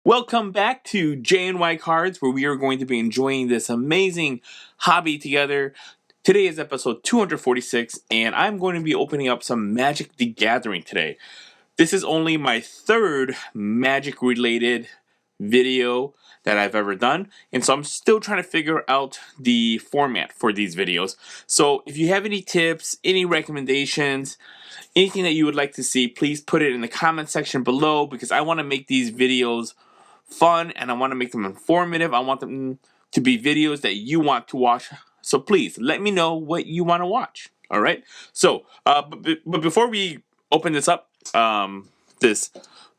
Welcome back to J&Y Cards, where we are going to be enjoying this amazing hobby together. Today is episode 246, and I'm going to be opening up some Magic the Gathering today. This is only my third Magic-related video that I've ever done, and so I'm still trying to figure out the format for these videos. So if you have any tips, any recommendations, anything that you would like to see, please put it in the comment section below, because I want to make these videos fun and I want to make them informative. I want them to be videos that you want to watch. So please let me know what you want to watch. All right. So, but before we open this up, this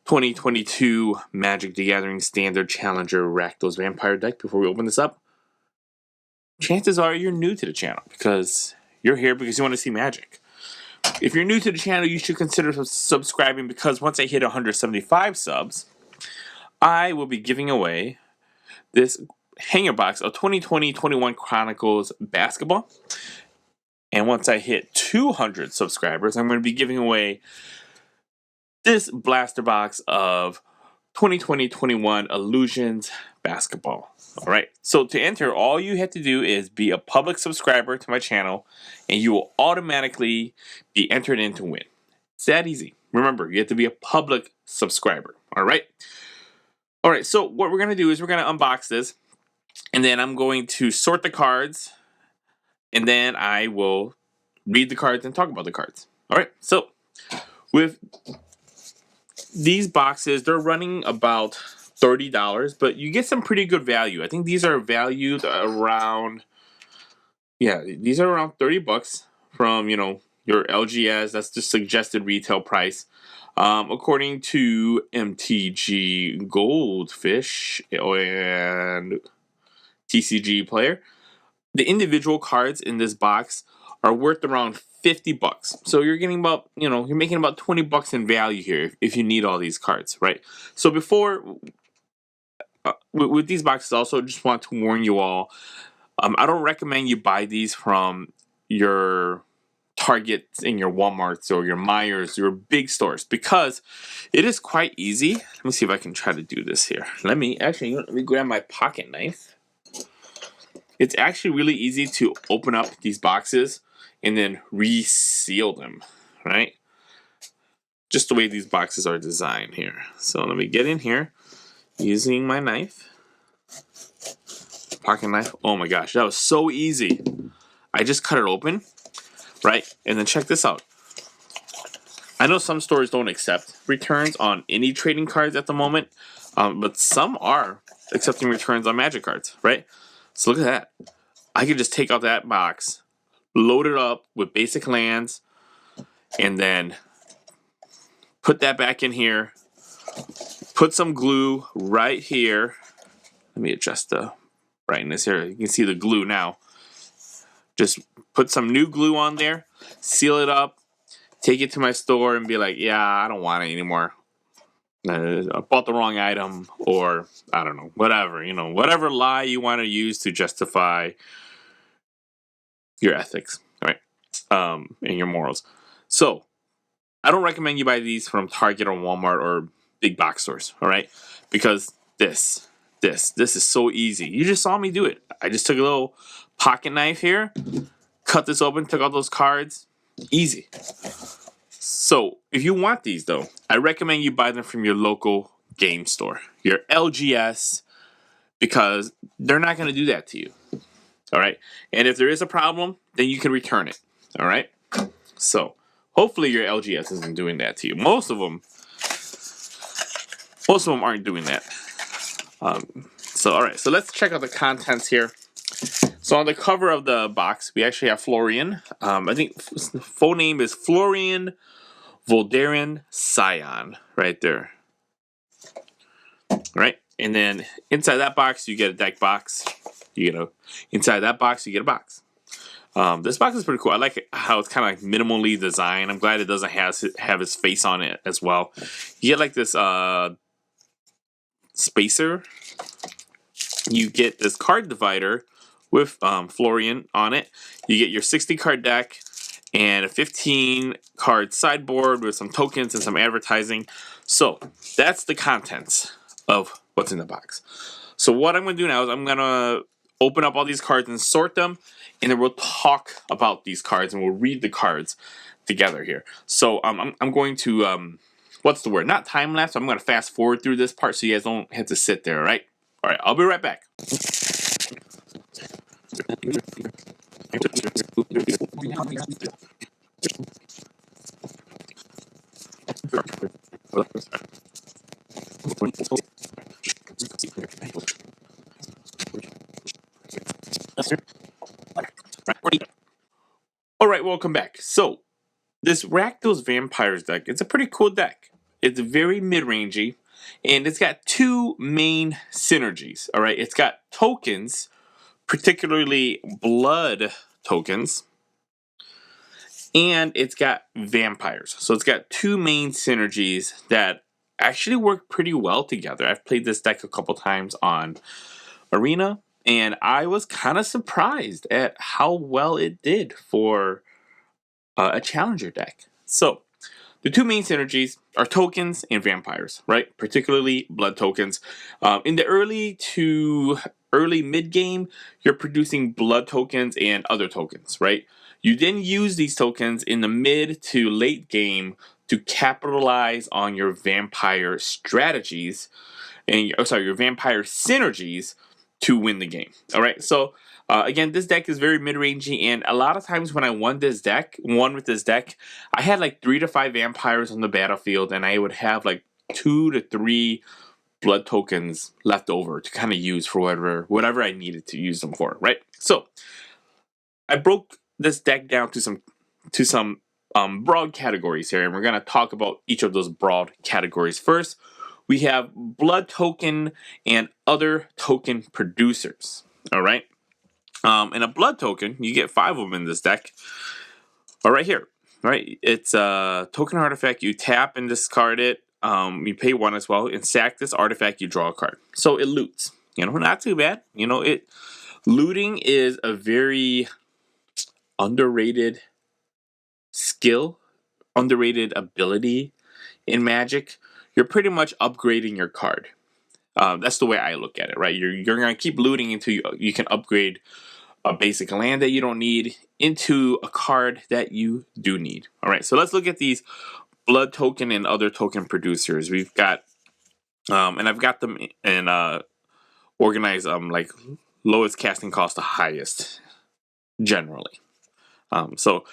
2022 Magic the Gathering Standard Challenger Rakdos Vampire deck, before we open this up, chances are you're new to the channel because you're here because you want to see Magic. If you're new to the channel, you should consider subscribing, because once I hit 175 subs, I will be giving away this hanger box of 2020-21 Chronicles basketball. And once I hit 200 subscribers, I'm going to be giving away this blaster box of 2020-21 Illusions basketball. Alright, so to enter, all you have to do is be a public subscriber to my channel, and you will automatically be entered in to win. It's that easy. Remember, you have to be a public subscriber. Alright? Alright, so what we're going to do is we're going to unbox this, and then I'm going to sort the cards, and then I will read the cards and talk about the cards. Alright, so with these boxes, they're running about $30, but you get some pretty good value. I think these are valued around, these are around 30 bucks from, your LGS. That's the suggested retail price. According to MTG Goldfish and TCG Player, the individual cards in this box are worth around 50 bucks. So you're getting about, you're making about 20 bucks in value here if you need all these cards, right? So before, with these boxes, also just want to warn you all, I don't recommend you buy these from your Targets and your Walmarts or your Myers, your big stores, because it is quite easy. Let me see if I can try to do this here. Let me grab my pocket knife. It's actually really easy to open up these boxes and then reseal them, right? Just the way these boxes are designed here. So let me get in here using my knife. Pocket knife. Oh my gosh, that was so easy. I just cut it open. Right, and then check this out. I know some stores don't accept returns on any trading cards at the moment, but some are accepting returns on Magic cards, right? So look at that. I can just take out that box, load it up with basic lands, and then put that back in here, put some glue right here. Let me adjust the brightness here. You can see the glue now. Just put some new glue on there, seal it up, take it to my store and be like, yeah, I don't want it anymore. I bought the wrong item, or I don't know, whatever, whatever lie you want to use to justify your ethics, right? And your morals. So I don't recommend you buy these from Target or Walmart or big box stores, all right? Because this is so easy. You just saw me do it. I just took a little pocket knife here, cut this open, took out those cards. Easy. So if you want these, though, I recommend you buy them from your local game store, your LGS, because they're not going to do that to you. All right? And if there is a problem, then you can return it. All right? So hopefully your LGS isn't doing that to you. Most of them aren't doing that. So all right, so let's check out the contents here. So on the cover of the box, we actually have Florian. I think the full name is Florian Voldaren Scion, right there. Right, and then inside that box, you get a deck box. Inside that box, you get a box. This box is pretty cool. I like how it's kind of like minimally designed. I'm glad it doesn't have his face on it as well. You get like this spacer. You get this card divider with Florian on it. You get your 60 card deck and a 15 card sideboard with some tokens and some advertising. So that's the contents of what's in the box. So what I'm going to do now is I'm going to open up all these cards and sort them, and then we'll talk about these cards and we'll read the cards together here. So I'm going to what's the word? Not time lapse. I'm going to fast forward through this part so you guys don't have to sit there. All right. All right. I'll be right back. All right, welcome back. So this Rakdos Vampires deck, it's a pretty cool deck. It's very mid-rangey, and it's got two main synergies. All right, it's got tokens, particularly blood tokens, and it's got vampires. So it's got two main synergies that actually work pretty well together. I've played this deck a couple times on Arena, and I was kind of surprised at how well it did for a challenger deck. So the two main synergies are tokens and vampires, right? Particularly blood tokens. In the early to early mid game, you're producing blood tokens and other tokens, right? You then use these tokens in the mid to late game to capitalize on your vampire strategies and your vampire synergies to win the game. All right, so again, this deck is very mid-rangey, and a lot of times when I won with this deck, I had like 3 to 5 vampires on the battlefield, and I would have like 2 to 3 blood tokens left over to kind of use for whatever I needed to use them for. Right, so I broke this deck down to some broad categories here, and we're gonna talk about each of those broad categories first. We have blood token and other token producers. All right. And a blood token, you get 5 of them in this deck. All right here. All right. It's a token artifact. You tap and discard it. You pay 1 as well. And sack this artifact, you draw a card. So it loots. Not too bad. Looting is a very underrated skill, underrated ability in Magic. You're pretty much upgrading your card. That's the way I look at it, right? You're going to keep looting until you can upgrade a basic land that you don't need into a card that you do need. All right, so let's look at these blood token and other token producers. We've got, and I've got them in organized like lowest casting cost to highest, generally. So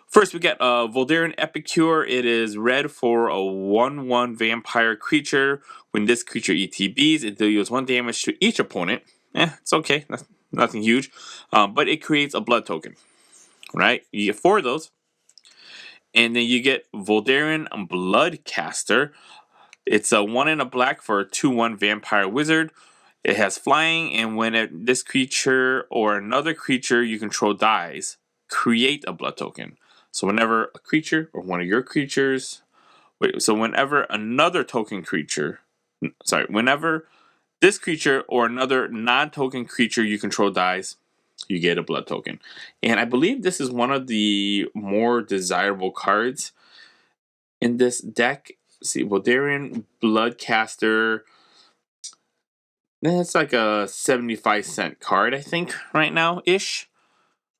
first we got Voldaren Epicure. It is red for a 1/1 vampire creature. When this creature ETBs, it deals 1 damage to each opponent. It's okay. That's nothing huge. But it creates a blood token. Right? You get 4 of those. And then you get Voldaren Bloodcaster. It's a 1 and a black for a 2/1 vampire wizard. It has flying, and when this creature or another creature you control dies, create a blood token. So whenever a creature or one of your creatures, whenever another token creature, whenever this creature or another non-token creature you control dies, you get a blood token. And I believe this is one of the more desirable cards in this deck. Let's see, Voldaren Bloodcaster. It's like a 75-cent card, I think, right now-ish.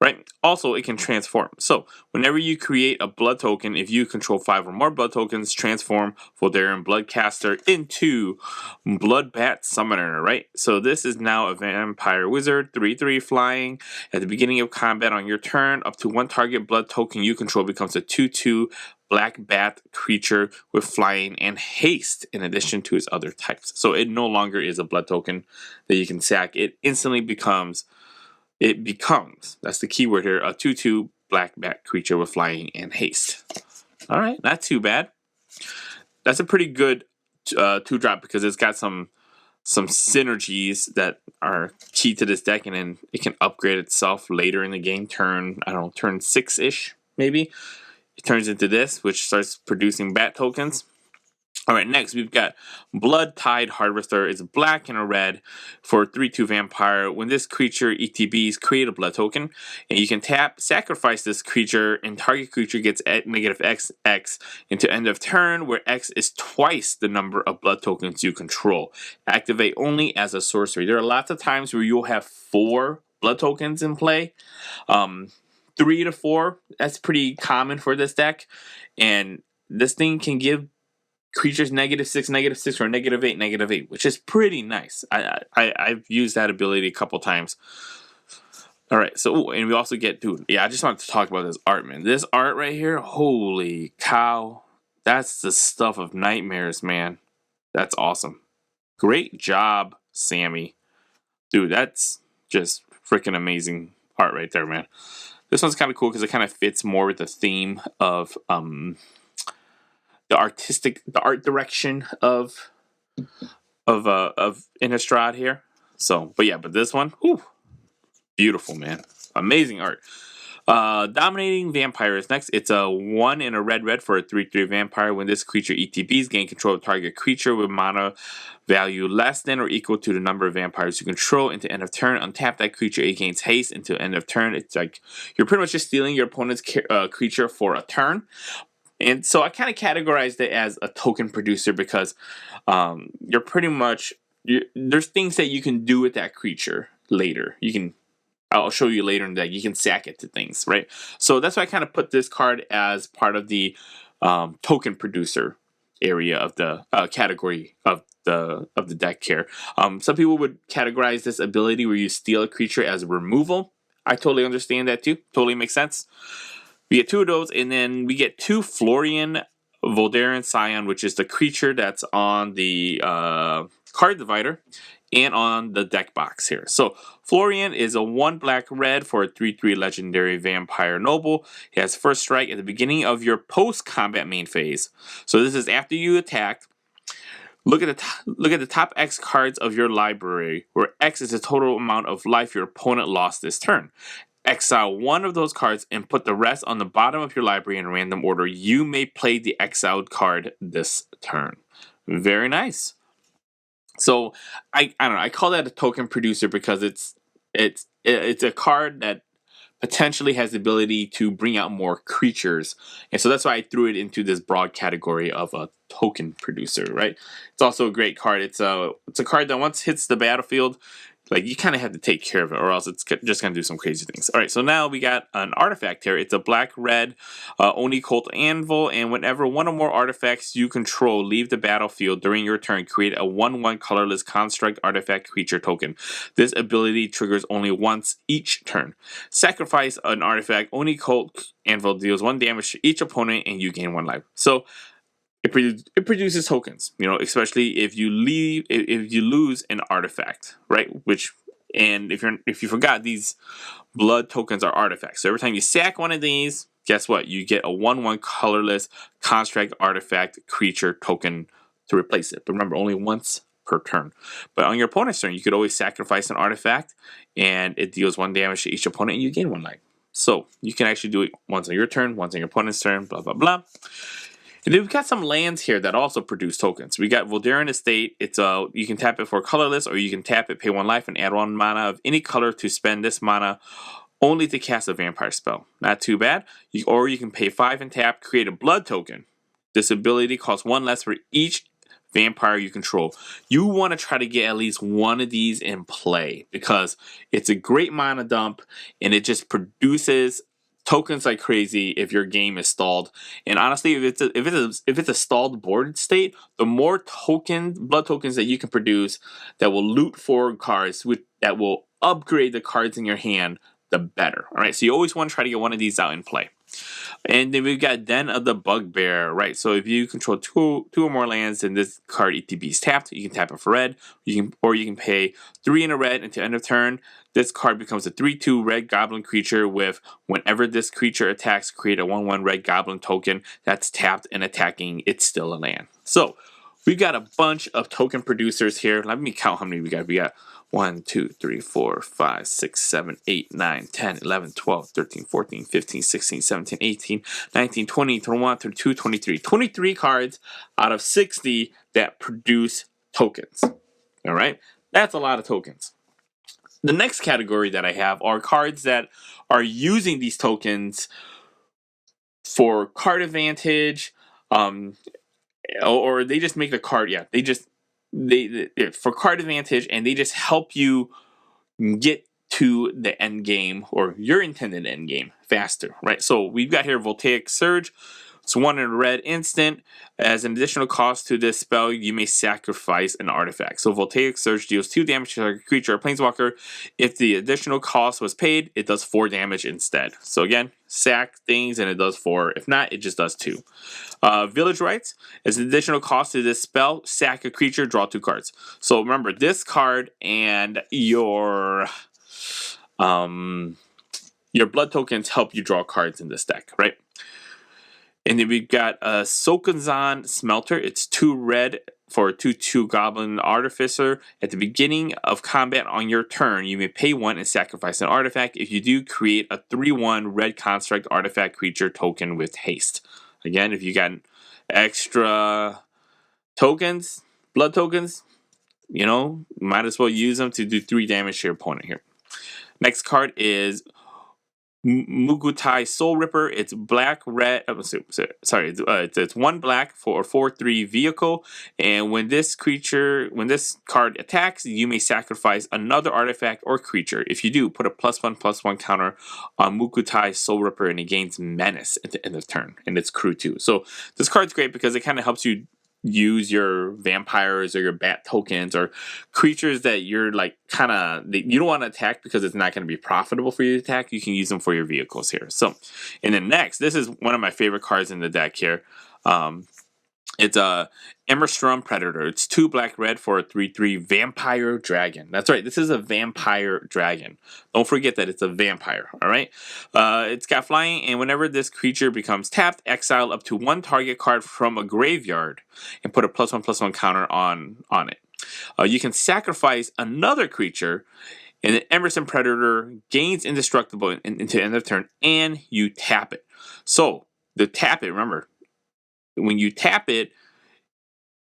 Right? Also, it can transform. So, whenever you create a blood token, if you control 5 or more blood tokens, transform Voldaren Bloodcaster into Bloodbat Summoner, right? So, this is now a vampire wizard, 3/3 flying. At the beginning of combat on your turn, up to 1 target blood token you control becomes a 2/2 black bat creature with flying and haste in addition to its other types. So, it no longer is a blood token that you can sack. It instantly becomes, that's the key word here, a 2/2 black bat creature with flying and haste. All right, not too bad. That's a pretty good 2-drop because it's got some synergies that are key to this deck, and then it can upgrade itself later in the game. Turn 6-ish maybe. It turns into this, which starts producing bat tokens. Alright, next we've got Blood Tide Harvester. It's black and a red for 3/2 vampire. When this creature ETBs, create a blood token, and you can tap, sacrifice this creature, and target creature gets negative XX into end of turn, where X is twice the number of blood tokens you control. Activate only as a sorcery. There are lots of times where you'll have 4 blood tokens in play. 3 to 4, that's pretty common for this deck. And this thing can give creatures -6, -6, or -8, -8, which is pretty nice. I've used that ability a couple times. All right, so and we also get, dude. Yeah, I just wanted to talk about this art, man. This art right here, holy cow, that's the stuff of nightmares, man. That's awesome. Great job, Sammy. Dude, that's just freaking amazing art right there, man. This one's kind of cool because it kind of fits more with the theme of the art direction of Innistrad here. So, but this one, whew, beautiful, man, amazing art. Dominating Vampire is next. It's a 1 and a red for a 3/3 vampire. When this creature ETBs, gain control of target creature with mana value less than or equal to the number of vampires you control into end of turn. Untap that creature, it gains haste into end of turn. It's like you're pretty much just stealing your opponent's creature for a turn. And so I kind of categorized it as a token producer because you're pretty much there's things that you can do with that creature later. I'll show you later in the deck. You can sack it to things, right? So that's why I kind of put this card as part of the token producer area of the category of the deck here. Some people would categorize this ability where you steal a creature as a removal. I totally understand that too. Totally makes sense. We get 2 of those, and then we get 2 Florian Voldaren Scion, which is the creature that's on the card divider and on the deck box here. So Florian is a 1 black red for a 3/3 legendary vampire noble. He has first strike at the beginning of your post-combat main phase. So this is after you attacked. Look at the top X cards of your library, where X is the total amount of life your opponent lost this turn. Exile 1 of those cards and put the rest on the bottom of your library in random order. You may play the exiled card this turn. Very nice. So I don't know. I call that a token producer because it's a card that potentially has the ability to bring out more creatures, and so that's why I threw it into this broad category of a token producer. Right? It's also a great card. It's a card that once hits the battlefield, like you kind of have to take care of it, or else it's just gonna do some crazy things. All right, so now we got an artifact here. It's a black-red Oni Cult Anvil, and whenever one or more artifacts you control leave the battlefield during your turn, create a 1/1 colorless construct artifact creature token. This ability triggers only once each turn. Sacrifice an artifact. Oni Cult Anvil deals 1 damage to each opponent, and you gain 1 life. So it produces tokens, especially if you lose an artifact, right? And if you forgot, these blood tokens are artifacts. So every time you sack one of these, guess what? You get a 1/1 colorless construct artifact creature token to replace it. But remember, only once per turn. But on your opponent's turn, you could always sacrifice an artifact, and it deals 1 damage to each opponent, and you gain 1 life. So you can actually do it once on your turn, once on your opponent's turn, blah blah blah. And then we've got some lands here that also produce tokens. We got Voldaren Estate. It's you can tap it for colorless, or you can tap it, pay 1 life, and add 1 mana of any color to spend this mana only to cast a vampire spell. Not too bad. Or you can pay 5 and tap, create a blood token. This ability costs 1 less for each vampire you control. You want to try to get at least one of these in play because it's a great mana dump, and it just produces tokens like crazy if your game is stalled. And honestly, if it's a stalled board state, the more blood tokens that you can produce that will loot for cards that will upgrade the cards in your hand, the better. All right, so you always want to try to get one of these out in play. And then we've got Den of the Bugbear, right? So if you control two or more lands and this card ETB is tapped, you can tap it for red. You can pay 3 in a red until end of turn. This card becomes a 3/2 red goblin creature with whenever this creature attacks, create a 1/1 red goblin token that's tapped and attacking. It's still a land. So We've got a bunch of token producers here. Let me count how many we got. We got 1, 2, 3, 4, 5, 6, 7, 8, 9, 10, 11, 12, 13, 14, 15, 16, 17, 18, 19, 20, 21, 22, 23. 23 cards out of 60 that produce tokens. All right? That's a lot of tokens. The next category that I have are cards that are using these tokens for card advantage, or they just make the card. Yeah, they for card advantage, and they just help you get to the end game or your intended end game faster, right? So we've got here Voltaic Surge. It's 1 in a red instant. As an additional cost to this spell, you may sacrifice an artifact. So Voltaic Surge deals 2 damage to a creature or planeswalker. If the additional cost was paid, it does 4 damage instead. So again, sack things and it does 4. If not, it just does 2. Village Rites, as an additional cost to this spell, sack a creature, draw 2 cards. So remember, this card and your blood tokens help you draw cards in this deck, right? And then we've got a Sokenzan Smelter. It's 2 red for a 2/2 Goblin Artificer. At the beginning of combat on your turn, you may pay 1 and sacrifice an artifact. If you do, create a 3/1 red construct artifact creature token with haste. Again, if you got extra tokens, blood tokens, might as well use them to do 3 damage to your opponent here. Next card is Mugutai Soul Ripper. It's black, red. It's 1 black for a 4/3 vehicle. And when this card attacks, you may sacrifice another artifact or creature. If you do, put a +1/+1 counter on Mugutai Soul Ripper, and it gains menace at the end of turn. And it's crew too. So this card's great because it kind of helps you use your vampires or your bat tokens or creatures that you're like you don't want to attack because it's not going to be profitable for you to attack. You can use them for your vehicles here. So, and then next, this is one of my favorite cards in the deck here. It's a Emberstrom Predator. It's 2 black red for a 3/3 vampire dragon. That's right. This is a vampire dragon. Don't forget that it's a vampire. All right. It's got flying, and whenever this creature becomes tapped, exile up to 1 target card from a graveyard and put a +1/+1 counter on it. You can sacrifice another creature, and the Emerson Predator gains indestructible into end of turn, and you tap it. So the tap it. Remember, when you tap it,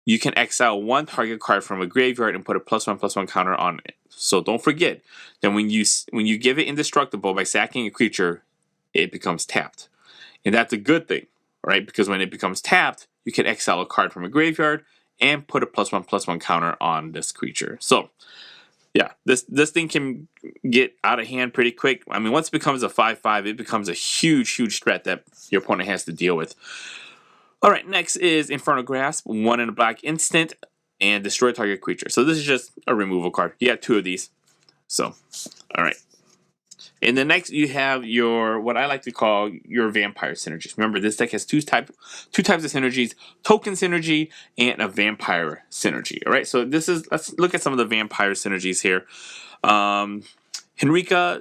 you can exile 1 target card from a graveyard and put a +1/+1 counter on it. So don't forget that when you give it indestructible by sacking a creature, it becomes tapped. And that's a good thing, right? Because when it becomes tapped, you can exile a card from a graveyard and put a +1/+1 counter on this creature. So yeah, this thing can get out of hand pretty quick. I mean, once it becomes a 5/5, it becomes a huge threat that your opponent has to deal with. Alright, next is Infernal Grasp, 1 in a black instant, and destroy target creature. So this is just a removal card. You got 2 of these. So, alright. And then next you have your, what I like to call your vampire synergies. Remember, this deck has two types of synergies, token synergy and a vampire synergy. Alright, so let's look at some of the vampire synergies here. Henrika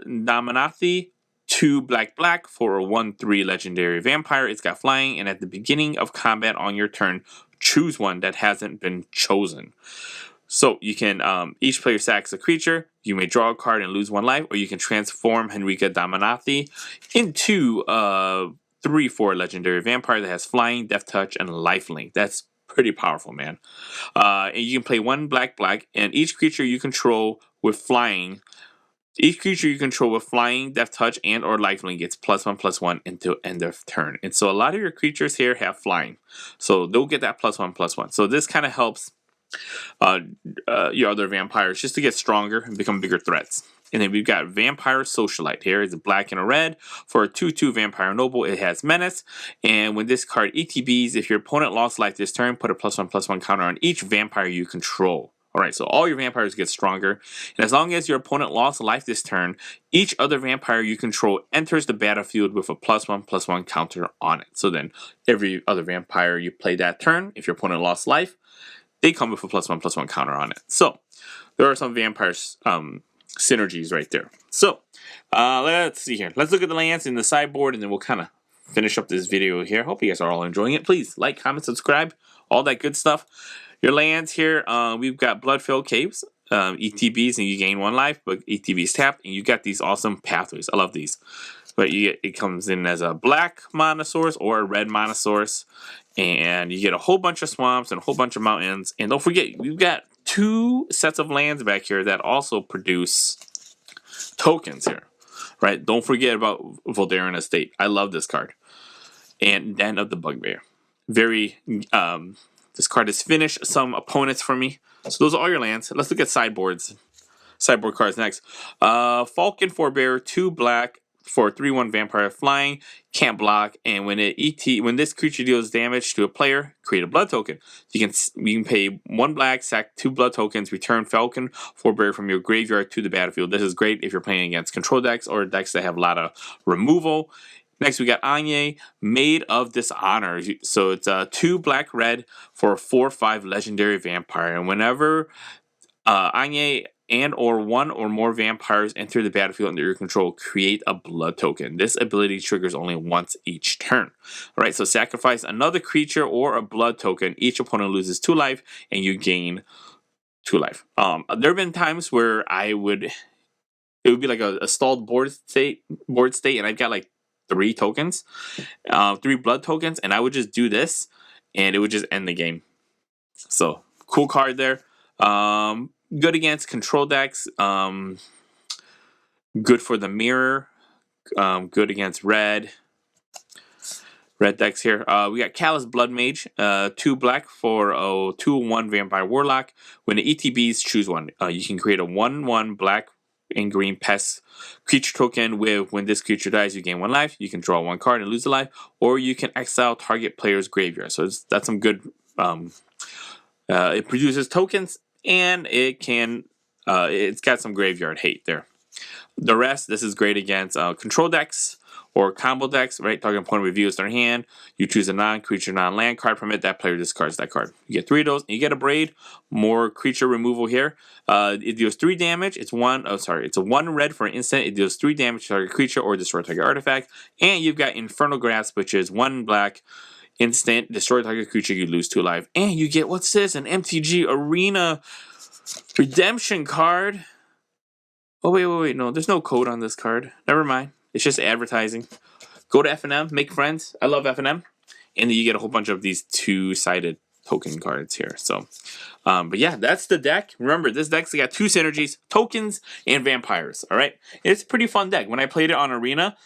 Damanathy, 2 black for a 1/3 legendary vampire. It's got flying, and at the beginning of combat on your turn, choose one that hasn't been chosen. So you can each player sacks a creature. You may draw a card and lose 1 life, or you can transform Henrika Damanathy into a 3/4 legendary vampire that has flying, death touch, and lifelink. That's pretty powerful, man. And you can play 1 black, and each creature you control with flying. Each creature you control with flying, death touch, and or lifelink gets +1/+1 until end of turn. And so a lot of your creatures here have flying, so they'll get that +1/+1. So this kind of helps your other vampires just to get stronger and become bigger threats. And then we've got Vampire Socialite here. It's a black and a red for a 2/2 Vampire Noble. It has menace, and when this card ETBs, if your opponent lost life this turn, put a +1/+1 counter on each vampire you control. Alright, so all your vampires get stronger, and as long as your opponent lost life this turn, each other vampire you control enters the battlefield with a +1/+1 counter on it. So then every other vampire you play that turn, if your opponent lost life, they come with a +1/+1 counter on it. So there are some vampire synergies right there. So let's see here. Let's look at the lands in the sideboard, and then we'll kind of finish up this video here. Hope you guys are all enjoying it. Please like, comment, subscribe, all that good stuff. Your lands here, we've got Blood-Filled Caves, ETBs, and you gain 1 life, but ETBs tapped, and you got these awesome pathways. I love these. But it comes in as a black mana source or a red mana source, and you get a whole bunch of swamps and a whole bunch of mountains. And don't forget, you've got 2 sets of lands back here that also produce tokens here, right? Don't forget about Voldaren Estate. I love this card. And Den of the Bugbear. Very, this card has finished some opponents for me. So those are all your lands. Let's look at sideboards. Sideboard cards next. Falcon Forebearer, 2 black for 3/1 vampire flying, can't block, and when this creature deals damage to a player, create a blood token. You can pay 1 black, sack 2 blood tokens, return Falcon Forebearer from your graveyard to the battlefield. This is great if you're playing against control decks or decks that have a lot of removal. Next, we got Anye, Maid of Dishonor. So it's 2 black red for a 4/5 legendary vampire, and whenever Anye and or 1 or more vampires enter the battlefield under your control, create a blood token. This ability triggers only once each turn. Alright, so sacrifice another creature or a blood token. Each opponent loses 2 life, and you gain 2 life. There have been times where it would be like a stalled board state, and I've got like 3 tokens, 3 blood tokens, and I would just do this, and it would just end the game. So, cool card there. Good against control decks. Good for the mirror. Good against red decks here. We got Callous Blood Mage. 2 black for a 2/1 vampire warlock. When the ETBs, choose 1. You can create a 1/1 black and green pest creature token with when this creature dies, you gain 1 life. You can draw 1 card and lose a life, or you can exile target player's graveyard. So that's some good. It produces tokens, and it's got some graveyard hate there. The rest, this is great against control decks or combo decks, right? Target opponent reviews their hand. You choose a non-creature, non-land card from it. That player discards that card. You get 3 of those, and you get a Braid. More creature removal here. It deals 3 damage. It's a 1 red for an instant. It deals 3 damage to target creature or destroy target artifact. And you've got Infernal Grasp, which is 1 black. Instant, destroy target creature, you lose 2 life. And you get, what's this? An MTG Arena redemption card. Oh, wait. No, there's no code on this card. Never mind. It's just advertising. Go to FNM, make friends. I love FNM. And then you get a whole bunch of these 2-sided token cards here. So, but yeah, that's the deck. Remember, this deck's got 2 synergies, tokens, and vampires. All right? It's a pretty fun deck. When I played it on Arena,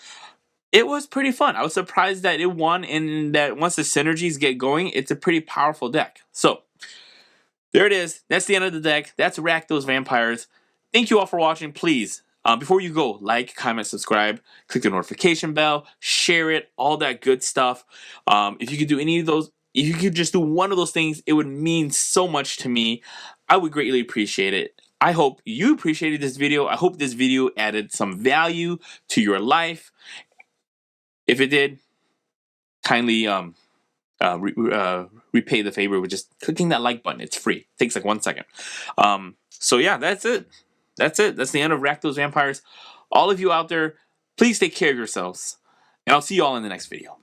it was pretty fun. I was surprised that it won, and that once the synergies get going, it's a pretty powerful deck. So, there it is. That's the end of the deck. That's Rakdos Vampires. Thank you all for watching. Please, before you go, like, comment, subscribe, click the notification bell, share it, all that good stuff. If you could do any of those, if you could just do one of those things, it would mean so much to me. I would greatly appreciate it. I hope you appreciated this video. I hope this video added some value to your life. If it did, kindly repay the favor with just clicking that like button. It's free. It takes like 1 second. So yeah, that's it. That's the end of Rakdos Vampires. All of you out there, please take care of yourselves. And I'll see you all in the next video.